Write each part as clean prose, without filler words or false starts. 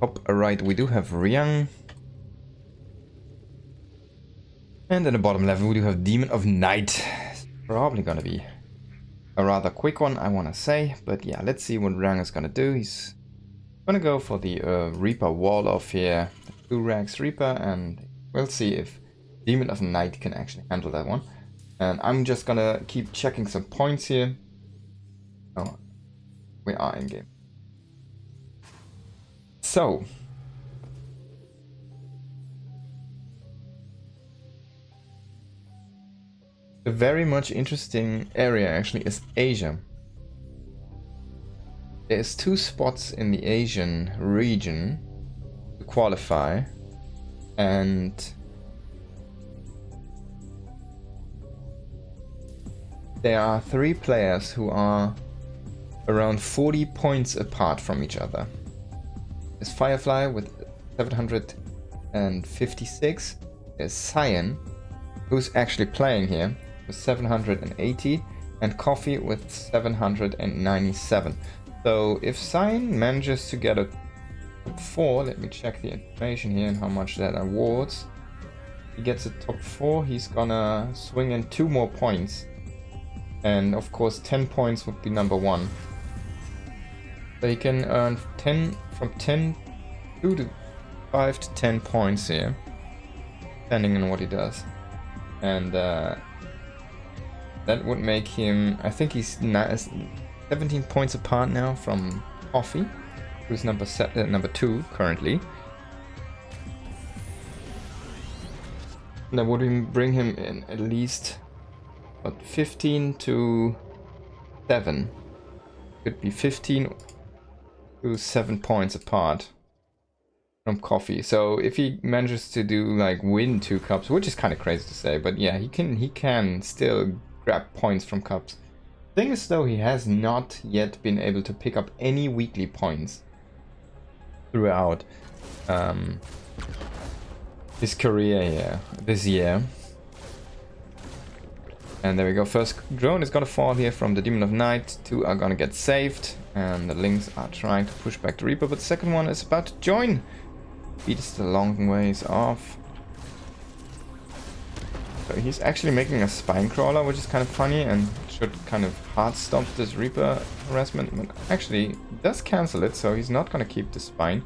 Top right we do have Ryung. And in the bottom left we do have Demonofnight. It's probably gonna be a rather quick one, I wanna say. But yeah, let's see what Ryung is gonna do. He's gonna go for the Reaper wall off here. The 2 Rags Reaper, and we'll see if Demonofnight can actually handle that one. And I'm just gonna keep checking some points here. Oh, we are in game. So, a very much interesting area actually is Asia. There's 2 spots in the Asian region to qualify, and there are 3 players who are around 40 points apart from each other. There's Firefly with 756. There's Cyan, who's actually playing here, with 780, and Coffee with 797. So if Cyan manages to get a top 4, let me check the information here and how much that awards. He gets a top 4, he's gonna swing in 2 more points. And of course 10 points would be number 1. So he can earn 2 to 5 to 10 points here, depending on what he does. And that would make him, I think he's 17 points apart now from Coffee, who's number 2 currently. And that would bring him in at least, what, 15 to 7. Could be 15 to 7 points apart from Coffee. So if he manages to do like win 2 cups, which is kind of crazy to say, but yeah, he can still grab points from cups. Thing is though, he has not yet been able to pick up any weekly points throughout his career here this year. And there we go, first drone is gonna fall here from the Demonofnight. 2 are gonna get saved, and the Lynx are trying to push back the Reaper, but the second one is about to join. Speed is still a long ways off. So he's actually making a spine crawler, which is kind of funny and should kind of hard stop this Reaper harassment. But actually does cancel it, so he's not gonna keep the spine.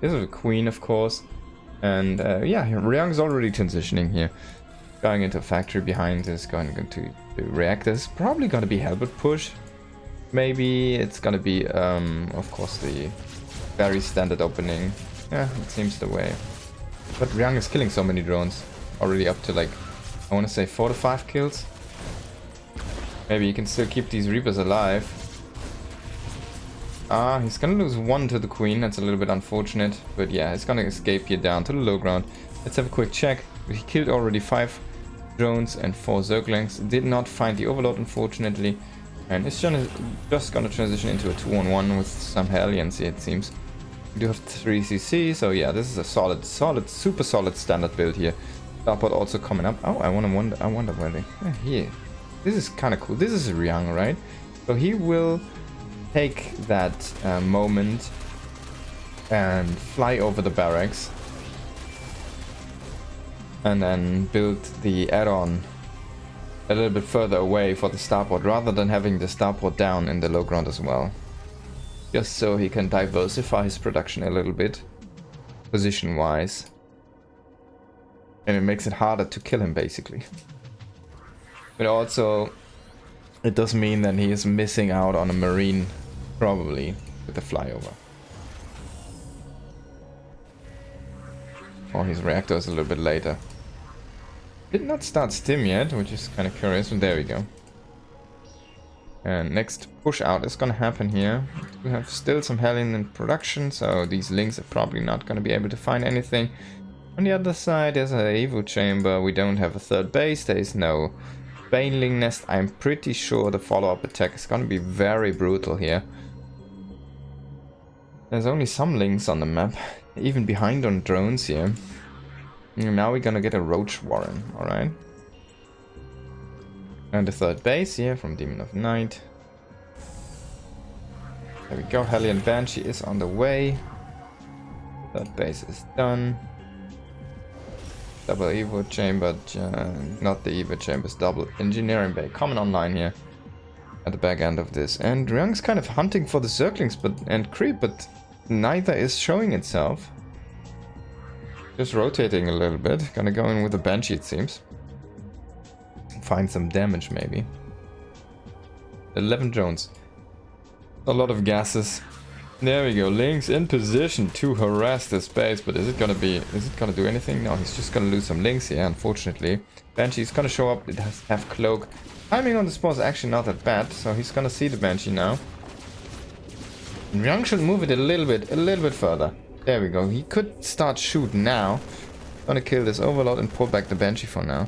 This is a queen, of course. And yeah, Ryung's already transitioning here. Going into a factory behind is going to reactors. Probably gonna be Halberd push. Maybe it's gonna be of course the very standard opening. Yeah, it seems the way. But Ryung is killing so many drones. Already up to like, I wanna say 4 to 5 kills. Maybe he can still keep these Reapers alive. Ah, he's gonna lose 1 to the Queen. That's a little bit unfortunate. But yeah, he's gonna escape here down to the low ground. Let's have a quick check. He killed already 5 drones and 4 Zerglings. Did not find the Overlord, unfortunately. And it's just gonna transition into a 2-on-1 with some Hellions here, it seems. We do have 3 CC, so yeah, this is a solid, super solid standard build here. Starport also coming up. Oh, I wonder where they... here. This is kind of cool. This is Ryung, right? So he will take that moment and fly over the barracks. And then build the add-on a little bit further away for the starport, rather than having the starport down in the low ground as well. Just so he can diversify his production a little bit, position-wise. And it makes it harder to kill him, basically. But also, it does mean that he is missing out on a marine, probably, with the flyover. Or his reactor is a little bit later. Did not start stim yet, which is kind of curious, but there we go. And next push out is gonna happen here. We have still some Hellion in production, so these Lynx are probably not gonna be able to find anything. On the other side, there's a Evo chamber. We don't have a third base. There is no Baneling nest. I'm pretty sure the follow-up attack is gonna be very brutal here. There's only some Lynx on the map, even behind on drones here. Now we're gonna get a Roach Warren, alright. And the third base here from Demonofnight. There we go, Hellion Banshee is on the way. Third base is done. Double Evo chamber, not the Evo chambers, double engineering bay coming online here at the back end of this. And Ryung's kind of hunting for the Zerglings and creep, but neither is showing itself. Just rotating a little bit, gonna go in with a Banshee it seems. Find some damage maybe. 11 drones. A lot of gases. There we go, Link's in position to harass this base, but is it gonna do anything? No, he's just gonna lose some Links here, unfortunately. Banshee's gonna show up, it has have cloak. Timing on the spot is actually not that bad, so he's gonna see the Banshee now. And Ryung should move it a little bit further. There we go, he could start shoot now. Gonna kill this Overlord and pull back the Banshee for now.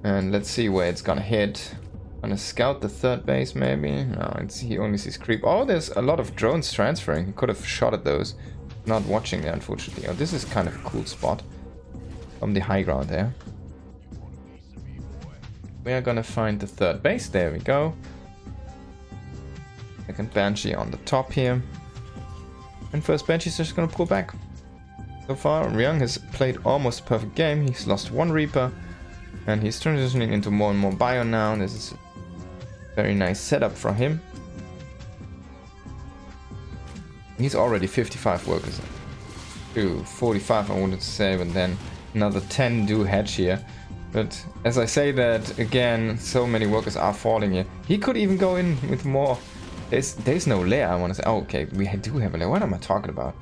And let's see where it's gonna hit. Gonna scout the third base maybe? No, he only sees creep. Oh, there's a lot of drones transferring. He could have shot at those. Not watching there, unfortunately. Oh, this is kind of a cool spot. From the high ground there. We are gonna find the third base. There we go. Second Banshee on the top here. And first Banshee's just gonna pull back. So far, Ryung has played almost a perfect game. He's lost one Reaper. And he's transitioning into more and more bio now. This is a very nice setup for him. He's already 55 workers. To 45 I wanted to say, but then another 10 do hedge here. But as I say that, again, so many workers are falling here. He could even go in with more. There's no lair, I want to say. Oh, okay, we do have a lair. What am I talking about?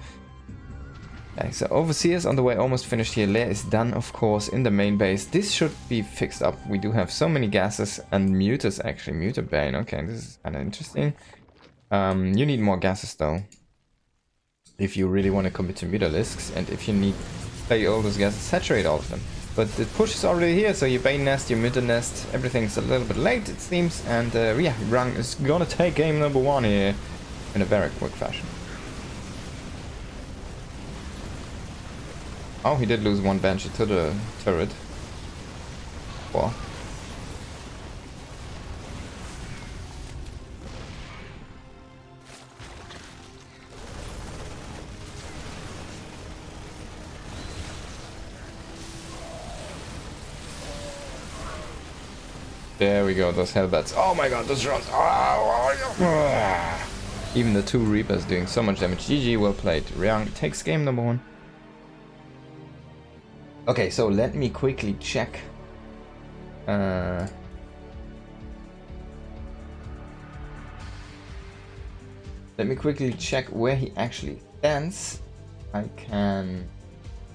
Okay, so Overseer's on the way, almost finished here. Lair is done, of course, in the main base. This should be fixed up. We do have so many gases and muters, actually. Muter Bane, okay, this is kind of interesting. You need more gases, though. If you really want to commit to Mutalisks, and if you need to play all those gases, saturate all of them. But the push is already here, so your Bane nest, your Muter nest, everything's a little bit late, it seems. And yeah, Ryung is gonna take game number 1 here in a very quick fashion. Oh, he did lose one Banshee to the turret. Well. There we go, those Hellbats. Oh my god, those drones. Even the 2 Reapers doing so much damage. GG, well played. Ryung takes game number 1. Okay, so let me quickly check. Let me quickly check where he actually stands. I can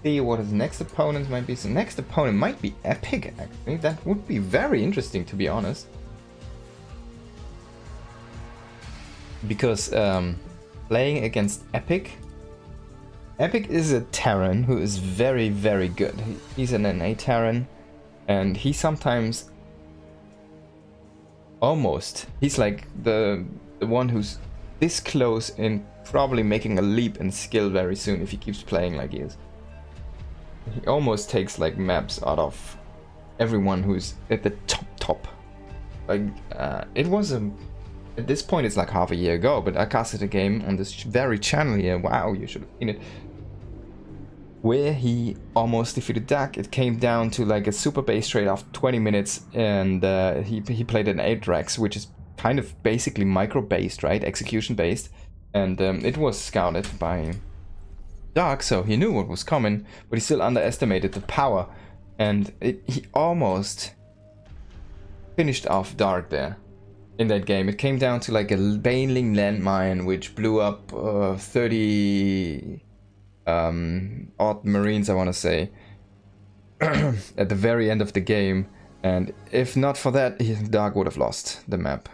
see what his next opponent might be. So next opponent might be Epic, actually. That would be very interesting, to be honest. Because playing against Epic is a Terran who is very, very good. He's an NA Terran, and he sometimes he's like the one who's this close in probably making a leap in skill very soon if he keeps playing like he is. He almost takes like maps out of everyone who's at the top. Like it was at this point it's like half a year ago, but I casted a game on this very channel here. Wow, you should have seen it. Where he almost defeated Dak. It came down to like a super Basetrade after 20 minutes, and he played an 8 Rex, which is kind of basically micro based, right? Execution based, and it was scouted by Dark, so he knew what was coming, but he still underestimated the power, and he almost finished off Dark there. In that game, it came down to like a Baneling landmine, which blew up 30 odd Marines, I want to say, at the very end of the game. And if not for that, Dark would have lost the map.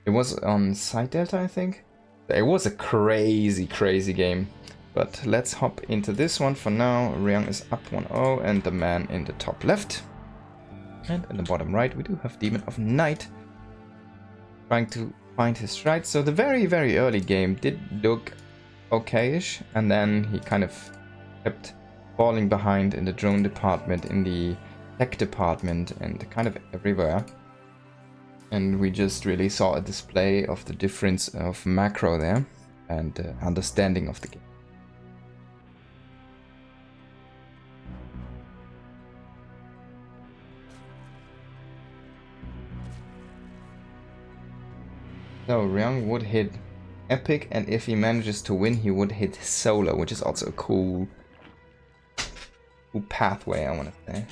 It was on Side Delta, I think. It was a crazy game. But let's hop into this one for now. Ryung is up 1-0, and the man in the top left. And in the bottom right, we do have Demonofnight trying to find his stride. So the very, very early game did look okay-ish, and then he kind of kept falling behind in the drone department, in the tech department, and kind of everywhere. And we just really saw a display of the difference of macro there. and understanding of the game. So Ryung would hit Epic, and if he manages to win, he would hit Solo, which is also a cool pathway, I want to say.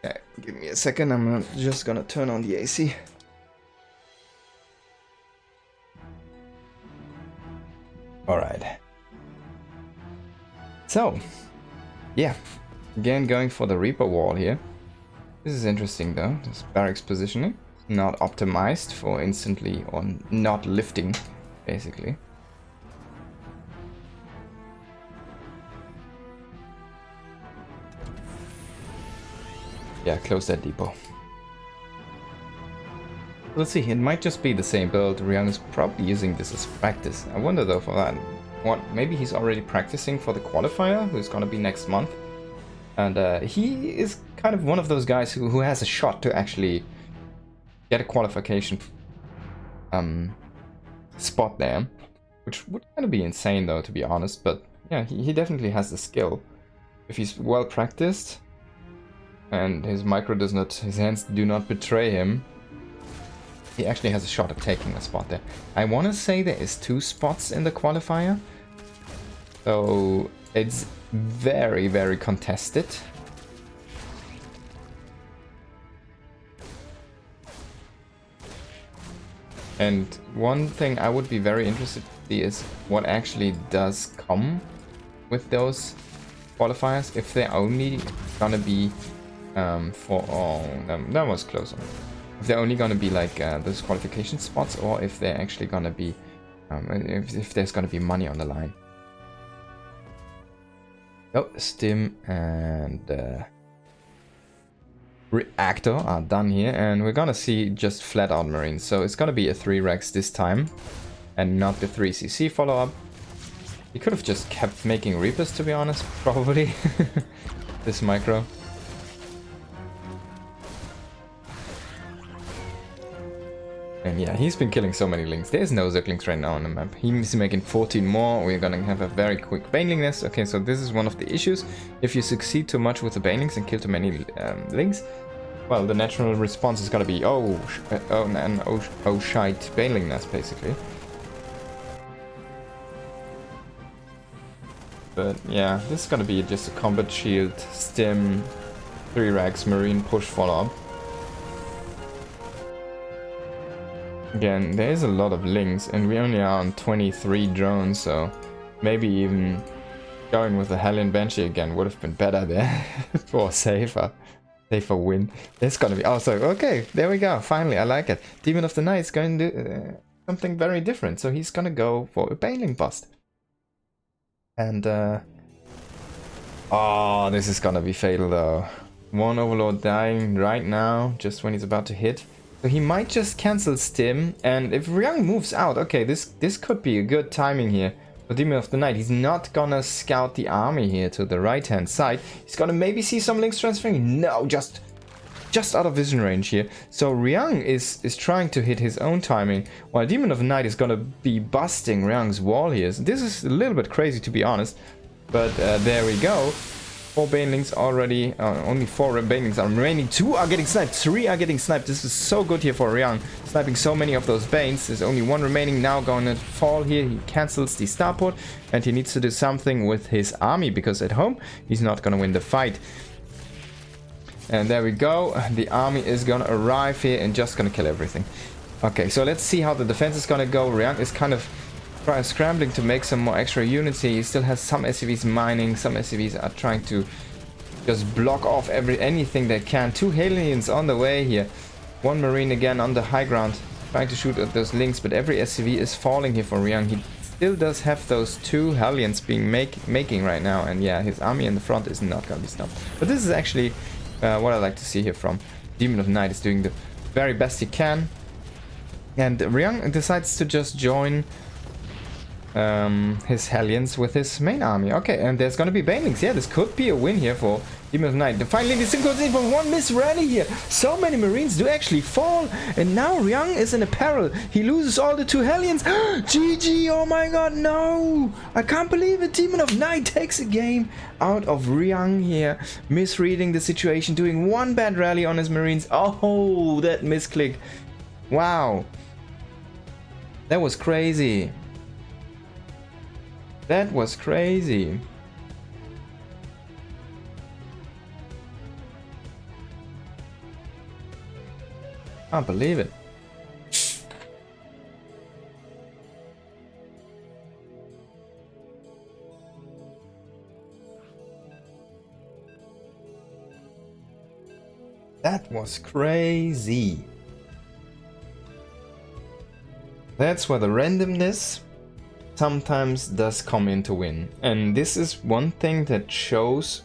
Yeah, give me a second, I'm just gonna turn on the AC. Alright. So, yeah, again going for the Reaper wall here. This is interesting though, this barracks positioning. Not optimized for instantly or not lifting, basically. Yeah, close that depot. Let's see, it might just be the same build. Ryung is probably using this as practice. I wonder though for that, what, maybe he's already practicing for the qualifier, who's gonna be next month. And he is kind of one of those guys who has a shot to actually get a qualification spot there, which would kind of be insane though, to be honest. But yeah, he definitely has the skill if he's well practiced and his hands do not betray him. He actually has a shot at taking a spot there. I want to say there is 2 spots in the qualifier, so it's very, very contested. And one thing I would be very interested to see is what actually does come with those qualifiers. If they're only gonna be that was close on. If they're only gonna be like those qualification spots, or if they're actually gonna be if there's gonna be money on the line. Oh, Stim and Reactor are done here, and we're gonna see just flat out Marines. So it's gonna be a 3 Rex this time and not the 3 CC follow-up. He could have just kept making Reapers, to be honest, probably. This micro. And yeah, he's been killing so many links. There's no Zerglings right now on the map. He's making 14 more. We're gonna have a very quick Baneling nest. Okay, so this is one of the issues. If you succeed too much with the Banelings and kill too many links, well, the natural response is gonna be, oh shite, Baneling nest, basically. But yeah, this is gonna be just a combat shield, stim, 3 racks, marine push follow-up. Again, there is a lot of links, and we only are on 23 drones, so maybe even going with the Hellion Banshee again would have been better there for a safer win. It's gonna be also okay. There we go. Finally, I like it. Demon of the Night is going to do something very different, so he's gonna go for a Baneling bust. And oh, this is gonna be fatal though. 1 Overlord dying right now, just when he's about to hit. So he might just cancel Stim, and if Ryung moves out, okay, this could be a good timing here for Demon of the Night. He's not gonna scout the army here to the right hand side. He's gonna maybe see some links transferring. No, just out of vision range here. So Ryung is trying to hit his own timing, while Demon of the Night is gonna be busting Ryung's wall here. So this is a little bit crazy, to be honest, but there we go. 4 Banelings already, only 4 Banelings are remaining. 2 are getting sniped, 3 are getting sniped. This is so good here for Ryung, sniping so many of those Banes. There's only 1 remaining now, going to fall here. He cancels the starport, and he needs to do something with his army, because at home he's not going to win the fight. And there we go, the army is going to arrive here and just going to kill everything. Okay, so let's see how the defense is going to go. Ryung is kind of scrambling to make some more extra units here. He still has some SCVs mining, some SCVs are trying to just block off anything they can. 2 Hellions on the way here. 1 Marine again on the high ground, trying to shoot at those links, but every SCV is falling here for Ryung. He still does have those 2 Hellions being making right now, and yeah, his army in the front is not gonna be stopped. But this is actually what I like to see here from Demon of Night. Is doing the very best he can, and Ryung decides to just join his Hellions with his main army. Okay, and there's gonna be Banelings. Yeah, this could be a win here for Demonofnight finally synchronized for one miss rally here. So many Marines do actually fall. And now Ryung is in a peril. He loses all the 2 Hellions. GG, oh my god, no. I can't believe it. Demonofnight takes a game out of Ryung here. Misreading the situation, doing one bad rally on his Marines. Oh, that misclick. Wow. That was crazy. That was crazy. Can't believe it. That was crazy. That's where the randomness sometimes does come into win. And this is one thing that shows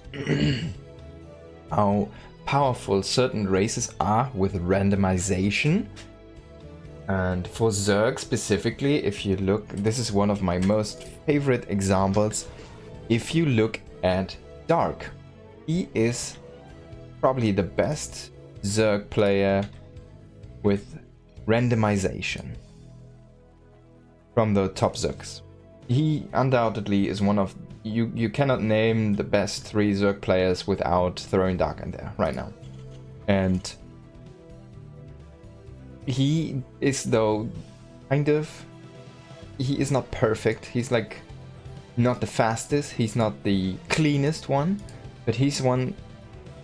how powerful certain races are with randomization. And for Zerg specifically, if you look, this is one of my most favorite examples. If you look at Dark, he is probably the best Zerg player with randomization from the top Zergs. He undoubtedly is one of you cannot name the best 3 Zerg players without throwing Dark in there right now. And he is, though, kind of, he is not perfect. He's like not the fastest, he's not the cleanest one, but he's one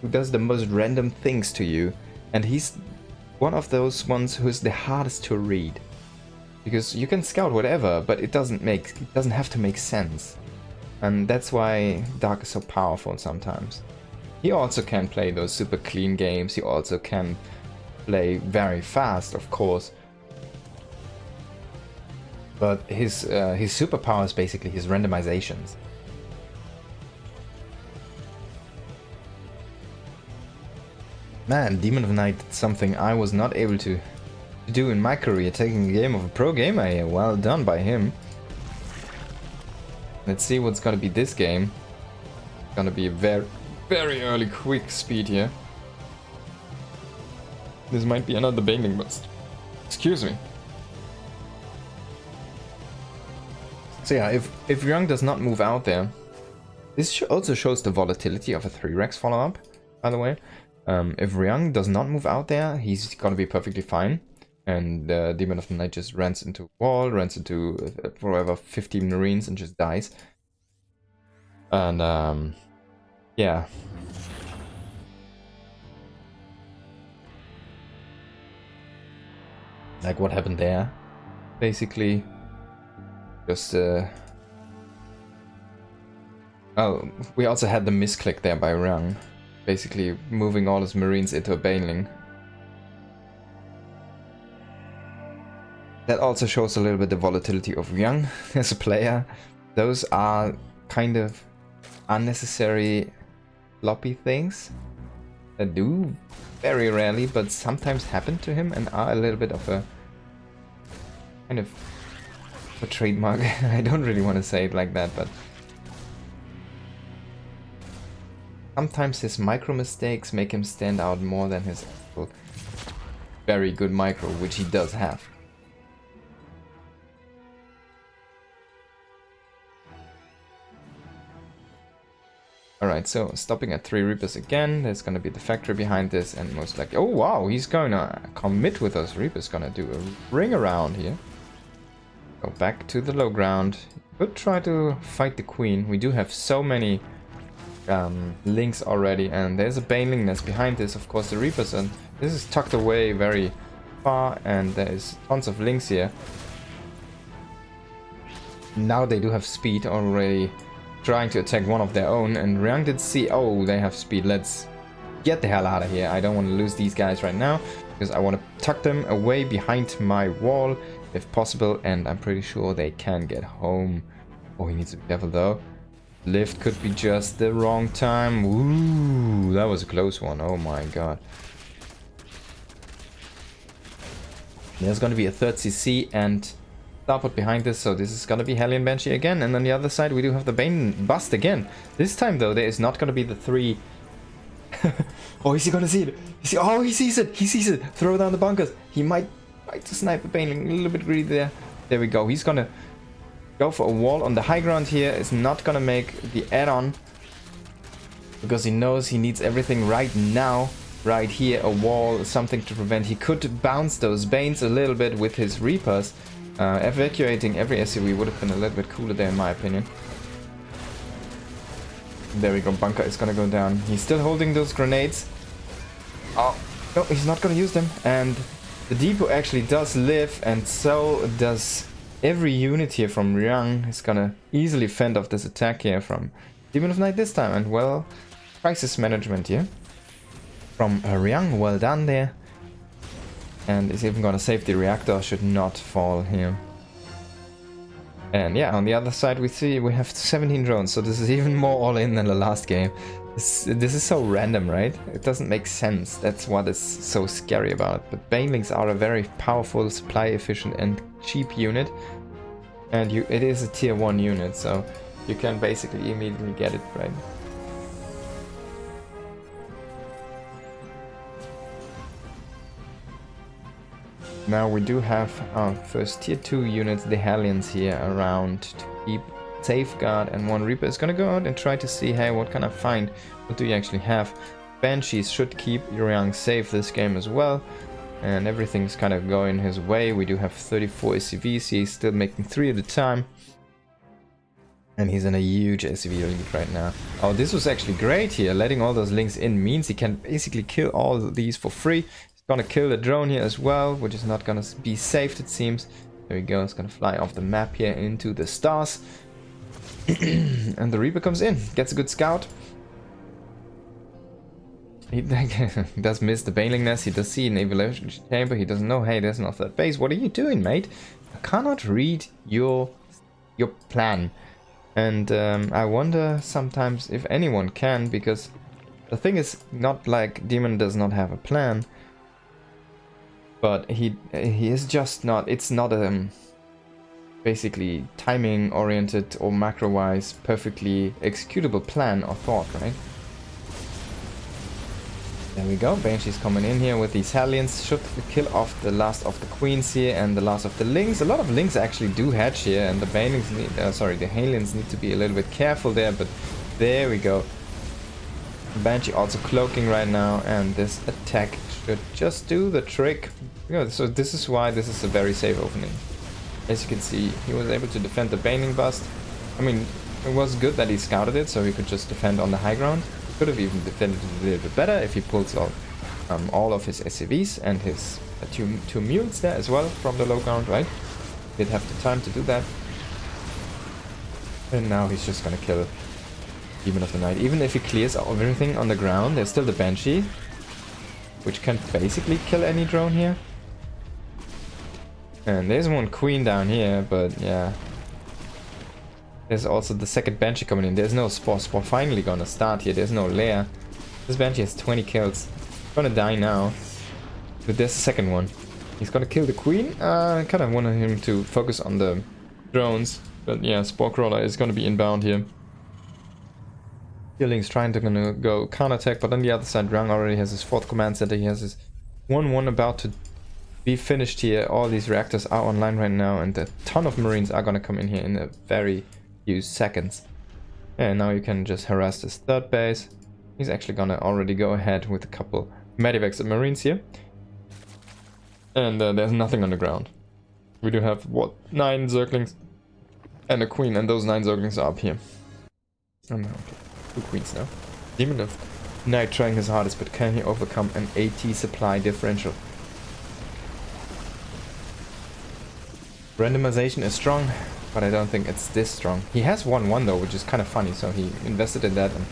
who does the most random things to you, and he's one of those ones who's the hardest to read. Because you can scout whatever, but it doesn't have to make sense. And that's why Dark is so powerful sometimes. He also can play those super clean games, he also can play very fast, of course. But his superpower is basically his randomizations. Man, Demonofnight did something I was not able to do in my career, taking a game of a pro gamer here. Well done by him. Let's see what's gonna be this game. Gonna be a very, very early quick speed here. This might be another bailing bust. Excuse me. So yeah, if Ryung does not move out there, this also shows the volatility of a 3-Rex follow-up, by the way. If Ryung does not move out there, he's gonna be perfectly fine. And Demonofnight just runs into a wall, runs into forever 15 Marines and just dies. And yeah. Like what happened there? Basically, just oh, we also had the misclick there by Ryung. Basically moving all his Marines into a Baneling. That also shows a little bit the volatility of Ryung as a player. Those are kind of unnecessary floppy things that do very rarely, but sometimes happen to him and are a little bit of a kind of a trademark. I don't really want to say it like that, but sometimes his micro mistakes make him stand out more than his very good micro, which he does have. Alright, so stopping at 3 Reapers again. There's gonna be the factory behind this, and most likely... Oh wow, he's gonna commit with us. Reaper's gonna do a ring around here. Go back to the low ground. Could try to fight the queen. We do have so many links already, and there's a Baneling nest behind this, of course, the Reapers, and this is tucked away very far, and there is tons of links here. Now they do have speed already, trying to attack one of their own, and Ryung did see, oh, they have speed, let's get the hell out of here. I don't want to lose these guys right now, because I want to tuck them away behind my wall, if possible, and I'm pretty sure they can get home. Oh, he needs to be careful though. Lift could be just the wrong time. Ooh, that was a close one, oh my god. There's gonna be a third CC and Starport behind this, so this is gonna be Hellion Banshee again, and on the other side we do have the Bane Bust again. This time though there is not gonna be the 3 Oh, is he gonna see it? Oh, he sees it. He sees it. Throw down the bunkers. He might snipe the Baneling. A little bit greedy there. There we go. He's gonna go for a wall on the high ground here. Is not gonna make the add-on because he knows he needs everything right now. Right here, a wall, something to prevent. He could bounce those Banes a little bit with his Reapers. Evacuating every SCV would have been a little bit cooler there in my opinion. There we go, bunker is gonna go down. He's still holding those grenades. Oh, no, he's not gonna use them. And the depot actually does live, and so does every unit here from Ryung. He's gonna easily fend off this attack here from Demonofnight this time. And well, crisis management here from Ryung, well done there. And is even gonna save the reactor, should not fall here. And yeah, on the other side we see we have 17 drones, so this is even more all in than the last game. This is so random, right? It doesn't make sense. That's what is so scary about it. But Banelings are a very powerful, supply efficient and cheap unit. And it is a tier 1 unit, so you can basically immediately get it, right? Now we do have our first tier 2 units, the Hellions here around to keep safeguard, and one Reaper is gonna go out and try to see, hey, what can I find? What do you actually have? Banshees should keep Ryung safe this game as well, and everything's kind of going his way. We do have 34 SCVs, he's still making 3 at a time. And he's in a huge SCV lead right now. Oh, this was actually great here. Letting all those links in means he can basically kill all of these for free. Gonna kill the drone here as well, which is not gonna be saved, it seems. There we go, it's gonna fly off the map here into the stars. And the Reaper comes in, gets a good scout. He does miss the Baneling nest, he does see an evaluation chamber, he doesn't know, hey, there's no third base. What are you doing, mate? I cannot read your plan. And I wonder sometimes if anyone can, because the thing is not like Demon does not have a plan. But he is just not, it's not a basically timing oriented or macro wise perfectly executable plan or thought, right? There we go, Banshee's coming in here with these Hellions, should kill off the last of the Queens here and the last of the Lings. A lot of Lings actually do hatch here, and the Banelings need, the Hellions need to be a little bit careful there, but there we go. Banshee also cloaking right now, and this attack should just do the trick. So this is why this is a very safe opening. As you can see, he was able to defend the Baneling bust. I mean, it was good that he scouted it, so he could just defend on the high ground. Could have even defended it a little bit better if he pulls out all of his SCVs and his two mules there as well from the low ground, right? Did have the time to do that. And now he's just gonna kill Demonofnight. Even if he clears everything on the ground, there's still the Banshee, which can basically kill any drone here. And there's one Queen down here, but yeah. There's also the second Banshee coming in. There's no Spore. Spore finally gonna start here. There's no lair. This Banshee has 20 kills. Gonna die now. But there's the second one. He's gonna kill the Queen. I kind of wanted him to focus on the drones. But yeah, Spore Crawler is gonna be inbound here. Healing's trying to go counterattack, but on the other side, Ryung already has his 4th command center. He has his 1-1 about to be finished here. All these reactors are online right now, and a ton of Marines are gonna come in here in a very few seconds. And now you can just harass this 3rd base. He's actually gonna already go ahead with a couple Medivacs and Marines here. And there's nothing on the ground. We do have, what, 9 Zerglings and a Queen, and those 9 Zerglings are up here. Oh no, okay. 2 Queens now. Demonofnight trying his hardest, but can he overcome an AT supply differential? Randomization is strong, but I don't think it's this strong. He has 1-1 though, which is kind of funny, so he invested in that and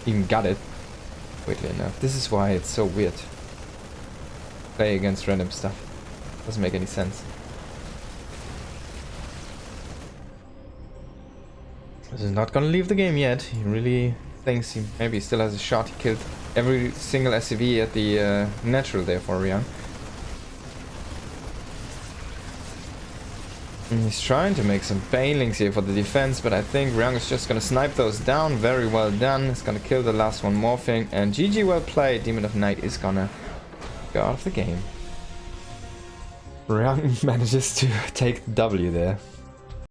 even got it. Weirdly enough. This is why it's so weird. Play against random stuff. Doesn't make any sense. This is not gonna leave the game yet. He really thinks he maybe still has a shot. He killed every single SCV at the natural there for Ryung. And he's trying to make some banelings here for the defense, but I think Ryung is just gonna snipe those down. Very well done. He's gonna kill the last one morphing, and GG well played. Demonofnight is gonna go out of the game. Ryung manages to take the W there.